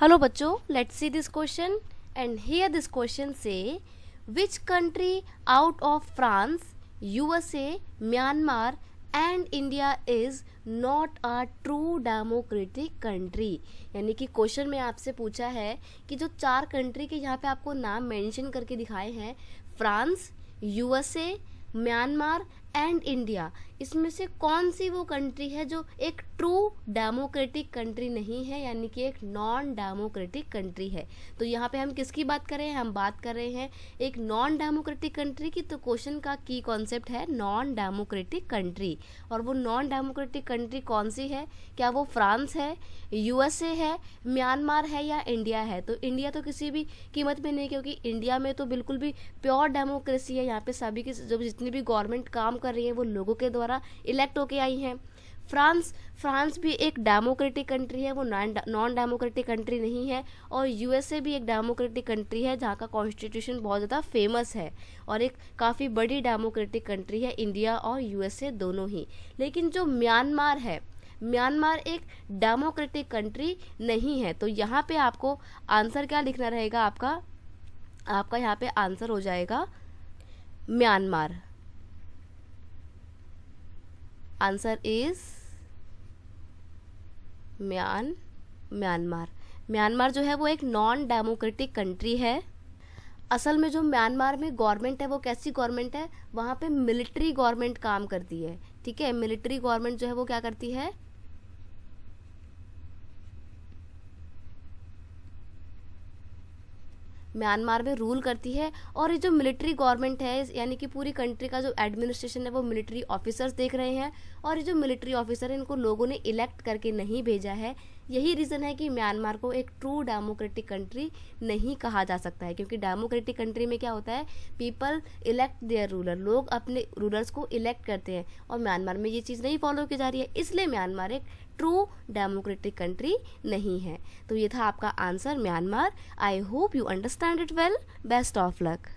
Hello बच्चों, let's see this question and here this question से which country out of France, USA, Myanmar and India is not a true democratic country. यानी कि question में आपसे पूछा है कि जो 4 कंट्री के यहाँ पे आपको नाम मेंशन करके दिखाए हैं, France, USA, Myanmar and India, इसमें से कौन सी वो कंट्री है जो एक ट्रू डेमोक्रेटिक कंट्री नहीं है, यानी कि एक नॉन डेमोक्रेटिक कंट्री है। तो यहाँ पे हम किसकी बात कर रहे हैं? हम बात कर रहे हैं एक नॉन डेमोक्रेटिक कंट्री की। तो क्वेश्चन का की कॉन्सेप्ट है नॉन डेमोक्रेटिक कंट्री। और वो नॉन डेमोक्रेटिक कंट्री कौन सी है? क्या वो फ्रांस है, यूएसए है, म्यांमार है या इंडिया है? तो इंडिया तो किसी भी कीमत में नहीं, क्योंकि इंडिया में तो बिल्कुल भी प्योर डेमोक्रेसी है। यहाँ पे सभी की जो जितनी भी गवर्नमेंट काम कर रही है वो लोगों के द्वारा इलेक्ट होके आई हैं। फ्रांस भी एक डेमोक्रेटिक कंट्री है, वो नॉन डेमोक्रेटिक कंट्री नहीं है। और यूएसए भी एक डेमोक्रेटिक कंट्री है जहाँ का कॉन्स्टिट्यूशन बहुत ज़्यादा फेमस है और एक काफ़ी बड़ी डेमोक्रेटिक कंट्री है, इंडिया और यूएसए दोनों ही। लेकिन जो म्यांमार है, म्यांमार एक डेमोक्रेटिक कंट्री नहीं है। तो यहाँ पे आपको आंसर क्या लिखना रहेगा? आपका यहाँ पे आंसर हो जाएगा Myanmar. Answer is Myanmar. Myanmar जो है वो एक नॉन डेमोक्रेटिक कंट्री है। असल में जो म्यांमार में गवर्नमेंट है वो कैसी गवर्नमेंट है? वहाँ पे मिलिट्री गवर्नमेंट काम करती है। ठीक है, मिलिट्री गवर्नमेंट जो है वो क्या करती है? म्यांमार में रूल करती है। और ये जो मिलिट्री गवर्नमेंट है, यानी कि पूरी कंट्री का जो एडमिनिस्ट्रेशन है वो मिलिट्री ऑफिसर्स देख रहे हैं। और ये जो मिलिट्री ऑफिसर है इनको लोगों ने इलेक्ट करके नहीं भेजा है। यही रीज़न है कि म्यांमार को एक ट्रू डेमोक्रेटिक कंट्री नहीं कहा जा सकता है, क्योंकि डेमोक्रेटिक कंट्री में क्या होता है? पीपल इलेक्ट देयर रूलर, लोग अपने रूलर्स को इलेक्ट करते हैं। और म्यांमार में ये चीज़ नहीं फॉलो की जा रही है, इसलिए म्यांमार एक ट्रू डेमोक्रेटिक कंट्री नहीं है। तो ये था आपका answer Myanmar. I hope you understand it well. Best of luck.